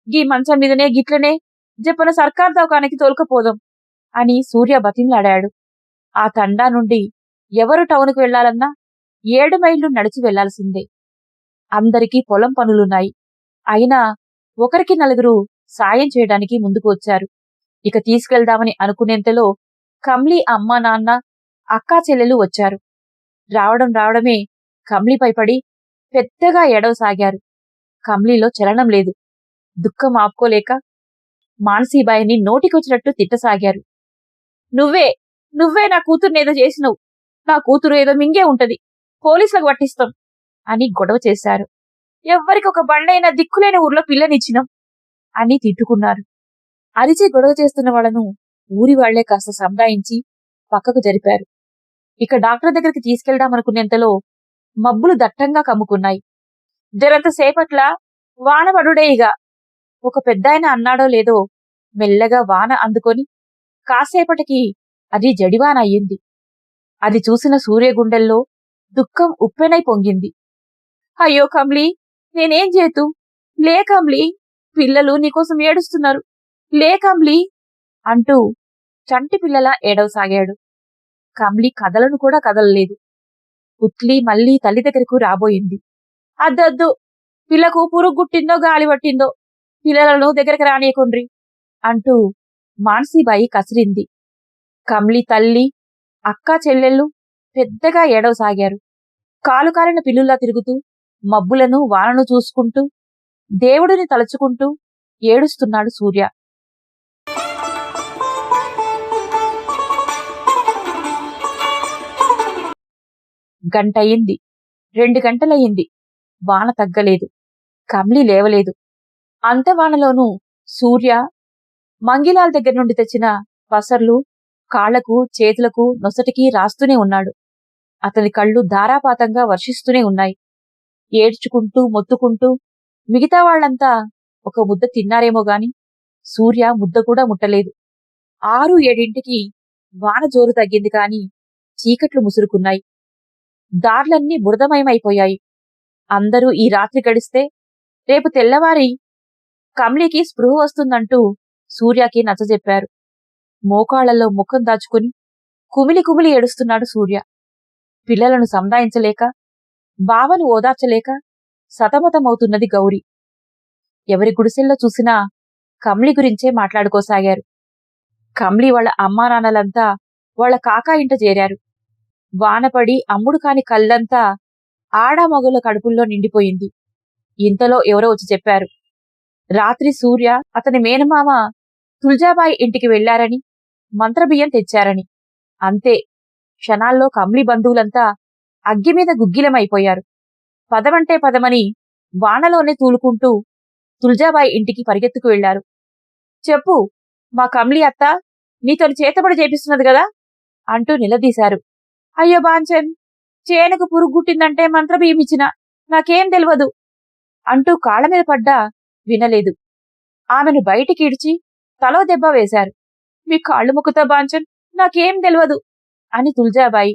గీ మంచం మీదనే గిట్లనే జప్పన సర్కార్ దవాఖానకి తోలుకపోదాం అని సూర్య బతిమ్లాడాడు. ఆ తండా నుండి ఎవరు టౌన్కు వెళ్లాలన్నా 7 మైళ్లు నడిచి వెళ్లాల్సిందే. అందరికీ పొలం పనులున్నాయి. అయినా ఒకరికి నలుగురు సాయం చేయడానికి ముందుకు వచ్చారు. ఇక తీసుకెళ్దామని అనుకునేంతలో కమ్లి అమ్మా నాన్న, అక్కా చెల్లెలు వచ్చారు. రావడమే కమ్లిపై పడి పెద్దగా ఏడవసాగారు. కమ్లిలో చలనం లేదు. దుఃఖం ఆపుకోలేక మాన్సీబాయిని నోటికొచ్చినట్టు తిట్టసాగారు. నువ్వే నా కూతుర్నేదో చేసినవు, నా కూతురు ఏదో మింగే ఉంటది, పోలీసులకు పట్టిస్తాం అని గొడవ చేశారు. ఎవ్వరికి ఒక బండైన దిక్కులేని ఊర్లో పిల్లనిచ్చినాం అని తిట్టుకున్నారు. అరిచి గొడవ చేస్తున్న వాళ్లను ఊరి వాళ్లే కాస్త సంధాయించి పక్కకు జరిపారు. ఇక డాక్టర్ దగ్గరికి తీసుకెళ్దామనుకునేంతలో మబ్బులు దట్టంగా కమ్ముకున్నాయి. జరంత సేపట్ల వాన పడుడే ఇగ. ఒక పెద్దాయన అన్నాడో లేదో మెల్లగా వాన అందుకొని కాసేపటికి అది జడివాన అయ్యింది. అది చూసిన సూర్య గుండెల్లో దుఃఖం ఉప్పెనై పొంగింది. అయ్యో కమ్లీ, నేనేం చేతు? లే కమ్లీ, పిల్లలు నీకోసం ఏడుస్తున్నారు, లే కమ్లీ అంటూ చంటి పిల్లలా ఏడవసాగాడు. కమ్లీ కదలను కూడా కదలలేదు. పుత్లి మళ్లీ తల్లి దగ్గరకు రాబోయింది. అద్దొద్దు, పిల్లకు పురుగు గుట్టిందో గాలి పట్టిందో, పిల్లలను దగ్గరకు రానియకుండ్రి అంటూ మాన్సీబాయి కసిరింది. కమ్లి తల్లి, అక్కా చెల్లెళ్ళు పెద్దగా ఏడవసాగారు. కాలు కాలిన పిల్లుల్లా తిరుగుతూ, మబ్బులను వానను చూసుకుంటూ, దేవుడిని తలుచుకుంటూ ఏడుస్తున్నాడు సూర్య. గంటయింది, 2 గంటలయింది. వాన తగ్గలేదు. కమ్లి లేవలేదు. అంత వానలోనూ సూర్య మంగిలాల్ దగ్గర నుండి తెచ్చిన పసర్లు కాళ్లకు, చేతులకు, నొసటికి రాస్తూనే ఉన్నాడు. అతని కళ్ళు ధారాపాతంగా వర్షిస్తూనే ఉన్నాయి. ఏడ్చుకుంటూ, మొత్తుకుంటూ మిగతా వాళ్లంతా ఒక ముద్ద తిన్నారేమో గాని సూర్య ముద్ద కూడా ముట్టలేదు. 6-7ంటికి వాన జోరు తగ్గింది కాని చీకట్లు ముసురుకున్నాయి. దార్లన్నీ బురదమయమైపోయాయి. అందరూ ఈ రాత్రి గడిస్తే రేపు తెల్లవారి కమ్లికి స్పృహ వస్తుందంటూ సూర్యకి నచ్చజెప్పారు. మోకాళ్లలో ముఖం దాచుకుని కుమిలి కుమిలి ఏడుస్తున్నాడు సూర్య. పిల్లలను సంధాయించలేక, బావను ఓదార్చలేక సతమతమవుతున్నది గౌరి. ఎవరి గుడిసెల్లో చూసినా కమ్లి గురించే మాట్లాడుకోసాగారు. కమ్లి వాళ్ల అమ్మానాన్నలంతా వాళ్ల కాకా ఇంట చేరారు. వానపడి అమ్ముడు కాని కళ్ళంతా ఆడామగుల కడుపుల్లో నిండిపోయింది. ఇంతలో ఎవరో వచ్చి చెప్పారు, రాత్రి సూర్య అతని మేనమామ తుల్జాబాయి ఇంటికి వెళ్లారని, మంత్రబియ్యం తెచ్చారని. అంతే, క్షణాల్లో కమ్లి బంధువులంతా అగ్గిమీద గుగ్గిలమైపోయారు. పదమంటే పదమని వానలోనే తూలుకుంటూ తుల్జాబాయి ఇంటికి పరిగెత్తుకు వెళ్లారు. చెప్పు, మా కమ్లి అత్త నీతోని చేతబడి చేపిస్తున్నది గదా అంటూ నిలదీశారు. అయ్యో బాంచన్, చేనుకు పురుగుట్టిందంటే మంత్రబియ్యమిచ్చిన, నాకేం తెలియదు అంటూ కాళ్లమీద పడ్డా వినలేదు. ఆమెను బయటికిడ్చి తలో దెబ్బ వేశారు. మీ కాళ్ళు ముక్కుతా బాంచన్, నాకేం తెలియదు అని తుల్జాబాయి.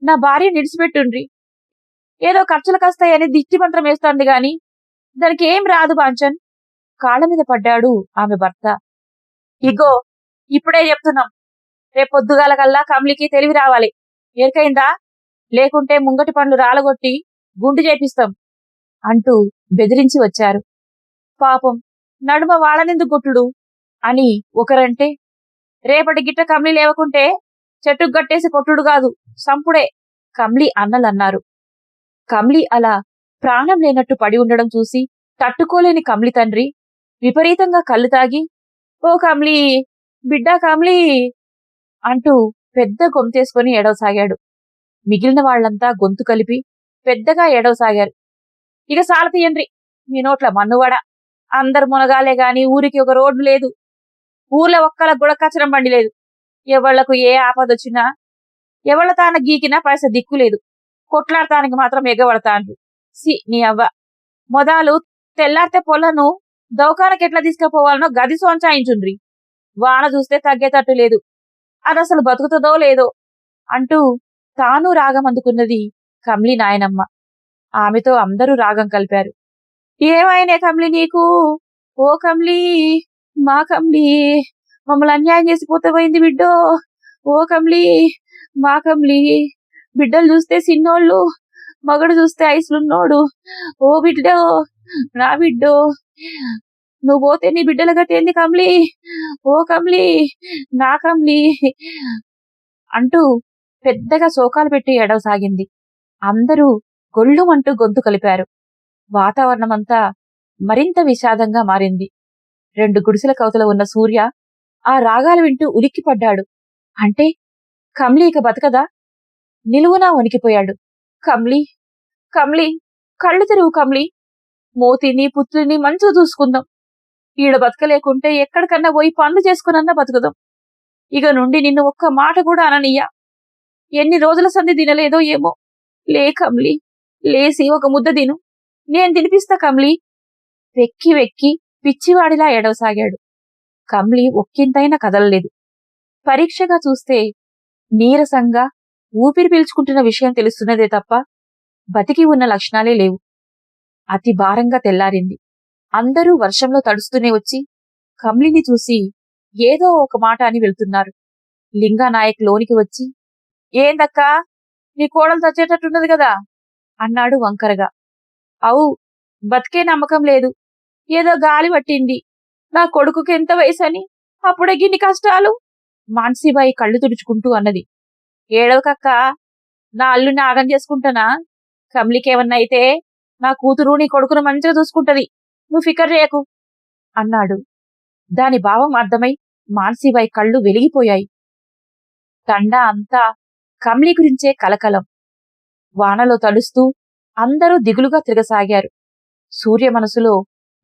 నా భార్య నిడిచిపెట్టుండ్రి, ఏదో ఖర్చులకొస్తాయని దిష్టి మంత్రం వేస్తోంది గాని దానికి ఏం రాదు బాంచన్. కాళ్లమీద పడ్డాడు ఆమె భర్త. ఇగో, ఇప్పుడే చెప్తున్నాం, రేపొద్దుగాల కల్లా కమ్లికి తెలివి రావాలి, ఎరికైందా? లేకుంటే ముంగటి పండ్లు రాలగొట్టి గుండు చేపిస్తాం అంటూ బెదిరించి వచ్చారు. పాపం, నడుమ వాళ్ళనెందుకు కొట్టుడు అని ఒకరంటే, రేపటి గిట్ట కమ్లి లేవకుంటే చెట్టుకు గట్టేసి కొట్టుడు కాదు, సంపుడే కమ్లి అన్నలన్నారు. కమ్లి అలా ప్రాణం లేనట్టు పడి ఉండడం చూసి తట్టుకోలేని కమ్లి తండ్రి విపరీతంగా కళ్ళు తాగి, ఓ కమ్లి, బిడ్డా కమ్లి అంటూ పెద్ద గొంతేసుకుని ఏడవసాగాడు. మిగిలిన వాళ్లంతా గొంతు కలిపి పెద్దగా ఏడవసాగారు. ఇక సాల తీయండ్రి, మీ నోట్ల మన్నువాడ, అందరు మునగాలే గాని ఊరికి ఒక రోడ్డు లేదు, ఊర్లో ఒక్కల గుడకచ్చరం బండి లేదు, ఎవళ్లకు ఏ ఆపదొచ్చినా ఎవళ్ల తాన గీకినా పైస దిక్కులేదు, కొట్లాడటానికి మాత్రం ఎగబడతాండ్రు. సి నీ అవ్వ, మొదలు తెల్లారితే పొలను దౌకానకెట్లా తీసుకుపోవాలనో గది సోంచాయించుండ్రి, వాన చూస్తే తగ్గేటట్టు లేదు, అదసలు బతుకుతుందో లేదో అంటూ తాను రాగం అందుకున్నది కమ్లి నాయనమ్మ. ఆమెతో అందరూ రాగం కలిపారు. ఏమైనా కమ్లి నీకు? ఓ కమ్లి, మా కమ్లి, మమ్మల్ని అన్యాయం చేసిపోతే పోయింది బిడ్డో. ఓ కమ్లి, మా కమ్లి, బిడ్డలు చూస్తే సిన్నోళ్ళు, మగడు చూస్తే ఐసులున్నోడు. ఓ బిడ్డో, నా బిడ్డో, నువ్వు పోతే నీ బిడ్డల గతేంది కమ్లి? ఓ కమ్లి, నా కమ్లి అంటూ పెద్దగా శోకాలు పెట్టి ఏడవసాగింది. అందరూ గొళ్ళుమంటూ గొంతు కలిపారు. వాతావరణమంతా మరింత విషాదంగా మారింది. 2 గుడిసెల కవతల ఉన్న సూర్య ఆ రాగాలు వింటూ ఉలిక్కిపడ్డాడు. అంటే కమ్లి ఇక బతకదా? నిలువునా వణికిపోయాడు. కమ్లి, కమ్లి, కళ్ళు తెరువు కమ్లి, మోతిని పుత్రుని మంచిగా చూసుకుందాం, ఈడ బతకలేకుంటే ఎక్కడికన్నా పోయి పనులు చేసుకునన్నా బతుకుదాం, ఇక నుండి నిన్ను ఒక్క మాట కూడా అననీయ, ఎన్ని రోజుల సంధి తినలేదో ఏమో, లే కమ్లి, లేసి ఒక ముద్ద తిను, నేను తినిపిస్తా కమ్లి. వెక్కి వెక్కి పిచ్చివాడిలా ఏడవసాగాడు. కమ్లి ఒక్కింతైనా కదలలేదు. పరీక్షగా చూస్తే నీరసంగా ఊపిరి పీల్చుకుంటున్న విషయం తెలుస్తున్నదే తప్ప బతికి ఉన్న లక్షణాలే లేవు. అతి భారంగా తెల్లారింది. అందరూ వర్షంలో తడుస్తూనే వచ్చి కమ్లిని చూసి ఏదో ఒక మాట అని వెళ్తున్నారు. లింగానాయక్ లోనికి వచ్చి, ఏందక్కా, నీ కోడలు చచ్చేటట్టున్నది కదా అన్నాడు వంకరగా. అవు, బతికే నమ్మకం లేదు, ఏదో గాలి పట్టింది, నా కొడుకుకి ఎంత వయసని అప్పుడే గిన్ని కష్టాలు మాన్సీబాయి కళ్ళు తుడుచుకుంటూ అన్నది. ఏడవకక్క, నా అల్లుని ఆగం చేసుకుంటానా? కమలికేమన్నా అయితే నా కూతురు నీ కొడుకును మంచిగా చూసుకుంటది, నువ్వు ఫికర్ చేయకు అన్నాడు. దాని భావం అర్థమై మాన్సీబాయి కళ్ళు వెలిగిపోయాయి. తండా అంతా కమలి గురించే కలకలం. వానలో తడుస్తూ అందరూ దిగులుగా తిరగసాగారు. సూర్య మనసులో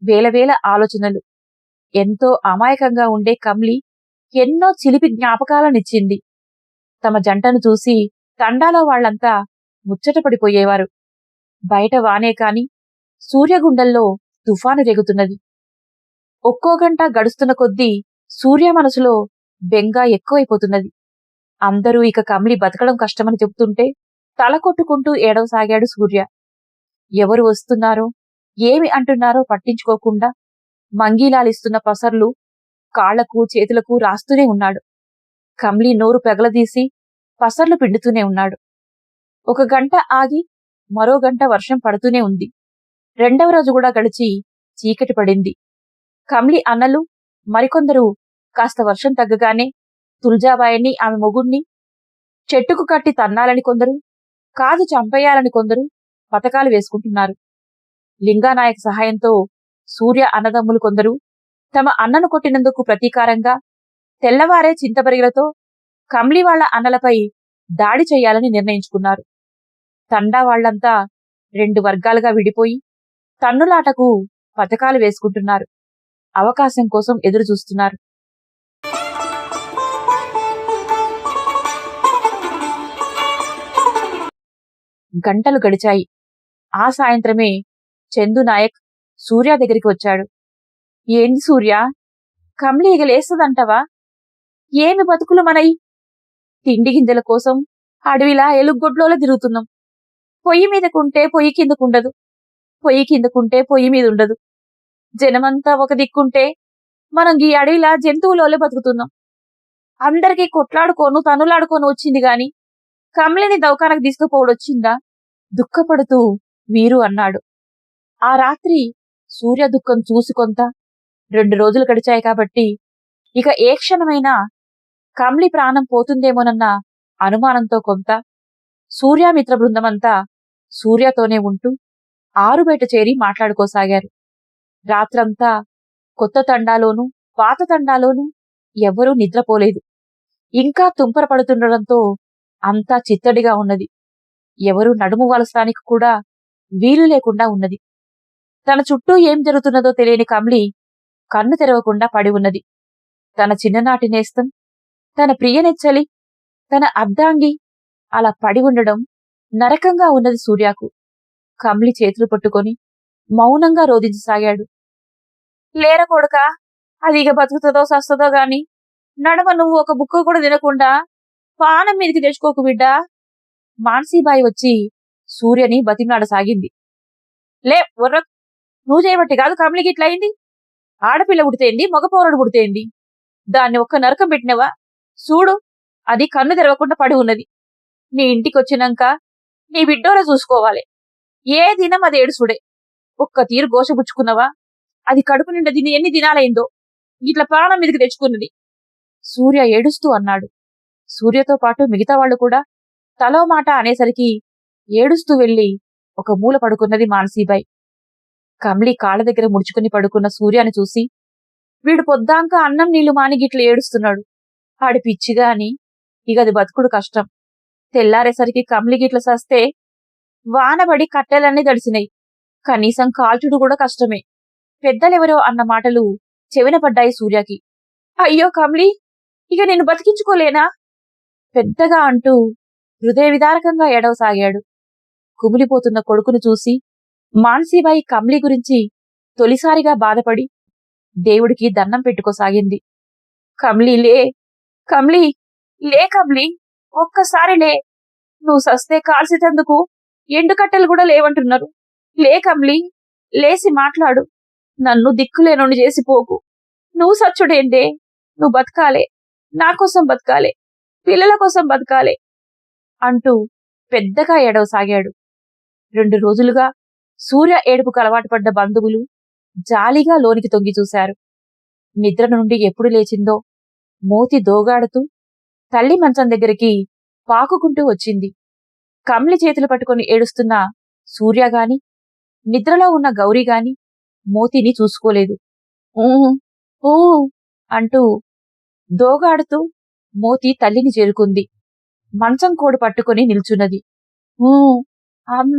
వేలవేల ఆలోచనలు. ఎంతో అమాయకంగా ఉండే కమలి ఎన్నో చిలిపి జ్ఞాపకాలనిచ్చింది. తమ జంటను చూసి తండాలో వాళ్లంతా ముచ్చటపడిపోయేవారు. బయట వానే కాని సూర్యగుండల్లో తుఫాను రేగుతున్నది. ఒక్కో గంట గడుస్తున్న కొద్దీ సూర్య మనసులో బెంగ ఎక్కువైపోతున్నది. అందరూ ఇక కమలి బతకడం కష్టమని చెబుతుంటే తల కొట్టుకుంటూ ఏడవసాగాడు సూర్య. ఎవరు వస్తున్నారో ఏమి అంటున్నారో పట్టించుకోకుండా మంగీలాలిస్తున్న పసర్లు కాళ్లకు చేతులకు రాస్తూనే ఉన్నాడు. కమలి నోరు పెగలదీసి పసర్లు పిండుతూనే ఉన్నాడు. ఒక గంట ఆగి మరో గంట వర్షం పడుతూనే ఉంది. రెండవ రోజు కూడా గడిచి చీకటి పడింది. కమలి అన్నలు మరికొందరు కాస్త వర్షం తగ్గగానే తుల్జాబాయిని ఆమె మొగుణ్ణి చెట్టుకు కట్టి తన్నాలని కొందరు, కాదు చంపేయాలని కొందరు పథకాలు వేసుకుంటున్నారు. లింగానాయక్ సహాయంతో సూర్య అన్నదమ్ములు కొందరు తమ అన్నను కొట్టినందుకు ప్రతీకారంగా తెల్లవారే చింతబరిగలతో కమలి వాళ్ల అన్నలపై దాడి చెయ్యాలని నిర్ణయించుకున్నారు. తండా వాళ్లంతా 2 వర్గాలుగా విడిపోయి తన్నులాటకు పథకాలు వేసుకుంటున్నారు. అవకాశం కోసం ఎదురుచూస్తున్నారు. గంటలు గడిచాయి. ఆ సాయంత్రమే చందునాయక్ సూర్య దగ్గరికి వచ్చాడు. ఏంది సూర్య, కమలి ఇక లేస్తదంటవా? ఏమి బతుకులు మనయి? తిండి గింజల కోసం అడవిలా ఎలుగొడ్లోలా తిరుగుతున్నాం. పొయ్యి మీదకుంటే పొయ్యి కిందకుండదు, పొయ్యి కిందకుంటే పొయ్యి మీద ఉండదు. జనమంతా ఒక దిక్కుంటే మనం ఈ అడవిలా జంతువులోలే బతుకుతున్నాం. అందరికీ కొట్లాడుకోను తనులాడుకోను వచ్చింది గాని కమలిని దౌకానకు తీసుకుపోవడొచ్చిందా? దుఃఖపడుతూ వీరు అన్నాడు. ఆ రాత్రి సూర్య దుఃఖం చూసి కొంత, 2 రోజులు గడిచాయి కాబట్టి ఇక ఏ క్షణమైనా కమలి ప్రాణం పోతుందేమోనన్న అనుమానంతో కొంత, సూర్యమిత్ర బృందమంతా సూర్యతోనే ఉంటూ ఆరుబయట చేరి మాట్లాడుకోసాగారు. రాత్రంతా కొత్త తండాలోనూ పాత తండాలోనూ ఎవ్వరూ నిద్రపోలేదు. ఇంకా తుంపరపడుతుండడంతో అంతా చిత్తడిగా ఉన్నది. ఎవరూ నడుము వలసడానికి కూడా వీలు లేకుండా ఉన్నది. తన చుట్టూ ఏం జరుగుతున్నదో తెలియని కమలి కన్ను తెరవకుండా పడి ఉన్నది. తన చిన్ననాటి నేస్తం, తన ప్రియనెచ్చలి, తన అర్ధాంగి అలా పడి ఉండడం నరకంగా ఉన్నది సూర్యకు. కమలి చేతులు పట్టుకొని మౌనంగా రోధించసాగాడు. లేర కొడుకా, అది ఇక బతుకుతుందో సస్తదో గాని నడమ నువ్వు ఒక బుక్క కూడా తినకుండా పానం మీదికి తెచ్చుకోకు బిడ్డా. మాన్సీబాయి వచ్చి సూర్యని బతిమలాడసాగింది. లే వర్ర, నువ్వు చేయబట్టి కాదు కమలికి ఇట్లయింది. ఆడపిల్ల పుడితేంది, మగపౌరుడు పుడితేంది, దాన్ని ఒక్క నరకం పెట్టినవా? చూడు, అది కన్ను తెరవకుండా పడి ఉన్నది. నీ ఇంటికొచ్చినాక నీ బిడ్డోలా చూసుకోవాలి. ఏ దినం అది ఏడుసుడే. ఒక్క తీరు గోషపుచ్చుకున్నవా? అది కడుపు నిండా తిని ఎన్ని దినాలైందో ఇట్లా ప్రాణం మీదకి తెచ్చుకున్నది. సూర్య ఏడుస్తూ అన్నాడు. సూర్యతో పాటు మిగతా వాళ్లు కూడా తలో మాట అనేసరికి ఏడుస్తూ వెళ్లి ఒక మూల పడుకున్నది మానసీబాయి. కమలి కాళ్ళ దగ్గర ముడుచుకుని పడుకున్న సూర్యాని చూసి, వీడు పొద్దాంక అన్నం నీళ్లు మాని గిట్ల ఏడుస్తున్నాడు, ఆడి పిచ్చిగా అని ఇగది బతుకుడు కష్టం. తెల్లారేసరికి కమలి గిట్ల సస్తే వానబడి కట్టెలన్నీ దడిసినాయి, కనీసం కాల్చుడు కూడా కష్టమే. పెద్దలెవరో అన్న మాటలు చెవిన పడ్డాయి సూర్యకి. అయ్యో కమలి, ఇక నేను బతికించుకోలేనా పెద్దగా అంటూ హృదయ విదారకంగా ఏడవసాగాడు. కుమిలిపోతున్న కొడుకును చూసి మాన్సీబాయి కమలి గురించి తొలిసారిగా బాధపడి దేవుడికి దండం పెట్టుకోసాగింది. కమలి లే, కమలి లే, కమలి ఒక్కసారి లే, నువ్వు సస్తే కాల్సేటందుకు ఎండుకట్టెలు కూడా లేవంటున్నారు. లే కమలి, లేసి మాట్లాడు, నన్ను దిక్కులేనోని చేసిపోకు. నువ్వు సచ్చుడేందే, నువ్వు బతకాలే, నా కోసం బతకాలే, పిల్లల కోసం బతకాలే అంటూ పెద్దగా ఏడవసాగాడు. 2 రోజులుగా సూర్య ఏడుపుకు అలవాటు పడ్డ బంధువులు జాలిగా లోనికి తొంగి చూశారు. నిద్ర నుండి ఎప్పుడు లేచిందో మోతి దోగాడుతూ తల్లి మంచం దగ్గరికి పాకుకుంటూ వచ్చింది. కమలి చేతులు పట్టుకొని ఏడుస్తున్న సూర్యగాని, నిద్రలో ఉన్న గౌరీగాని మోతిని చూసుకోలేదు. ఊ ఊ అంటూ దోగాడుతూ మోతి తల్లిని చేరుకుంది. మంచం కోడు పట్టుకొని నిల్చున్నది. ఊ అమ్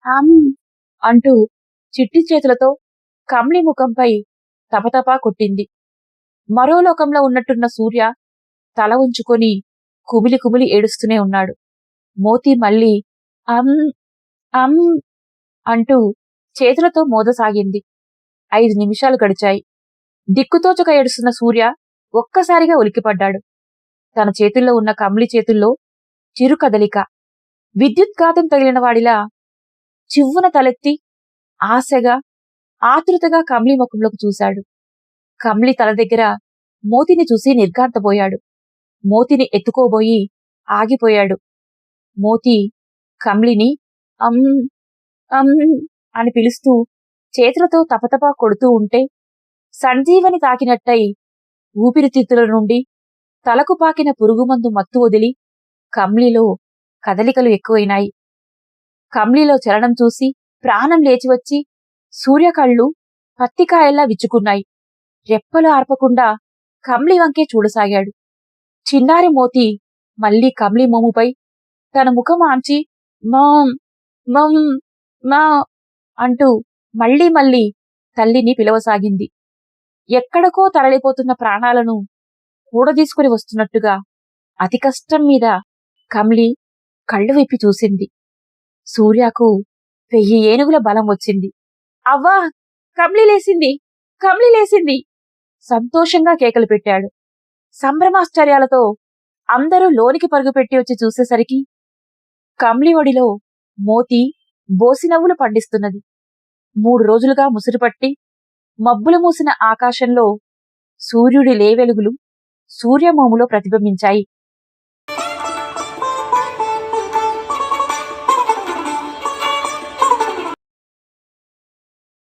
అమ్ అంటూ చిట్టి చేతులతో కమలి ముఖంపై తపతపా కొట్టింది. మరో లోకంలో ఉన్నట్టున్న సూర్య తల ఉంచుకొని కుమిలి కుమిలి ఏడుస్తూనే ఉన్నాడు. మోతి మళ్ళీ అమ్ అమ్ అంటూ చేతులతో మోదసాగింది. 5 నిమిషాలు గడిచాయి. దిక్కుతోచక ఏడుస్తున్న సూర్య ఒక్కసారిగా ఉలికిపడ్డాడు. తన చేతుల్లో ఉన్న కమలి చేతుల్లో చిరు కదలిక. విద్యుత్ఘాతం తగిలిన వాడిలా చివ్వున తలెత్తి ఆశగా, ఆతృతగా కమలి ముఖంలోకి చూశాడు. కమలి తల దగ్గర మోతిని చూసి నిర్ఘాంతపోయాడు. మోతిని ఎత్తుకోబోయి ఆగిపోయాడు. మోతి కమలిని అమ్ అమ్ అని పిలుస్తూ చేతులతో తపతపా కొడుతూ ఉంటే సంజీవని తాకినట్టయి ఊపిరితిత్తుల నుండి తలకు పాకిన పురుగుమందు మత్తు వదిలి కమలిలో కదలికలు ఎక్కువైనాయి. కమలిలో చలనం చూసి ప్రాణం లేచివచ్చి సూర్య కళ్ళు పత్తికాయల్లా విచ్చుకున్నాయి. రెప్పలు ఆర్పకుండా కమలి వంకే చూడసాగాడు. చిన్నారి మోతి మళ్లీ కమలి మోముపై తన ముఖం ఆంచి మాం మం మా అంటూ మళ్లీ మళ్లీ తల్లిని పిలవసాగింది. ఎక్కడికో తరలిపోతున్న ప్రాణాలను కూడదీసుకుని వస్తున్నట్టుగా అతి కష్టం మీద కమలి కళ్ళు విప్పి చూసింది. సూర్యకు 1000 ఏనుగుల బలం వచ్చింది. అవ్వా, కమలి లేసింది, కమలి లేసింది సంతోషంగా కేకలు పెట్టాడు. సంభ్రమాశ్చర్యాలతో అందరూ లోనికి పరుగుపెట్టి వచ్చి చూసేసరికి కమలి ఒడిలో మోతి బోసినవ్వులు పండిస్తున్నది. 3 రోజులుగా ముసురుపట్టి మబ్బులు మూసిన ఆకాశంలో సూర్యుడి లేవెలుగులు సూర్యమోములో ప్రతిబింబించాయి.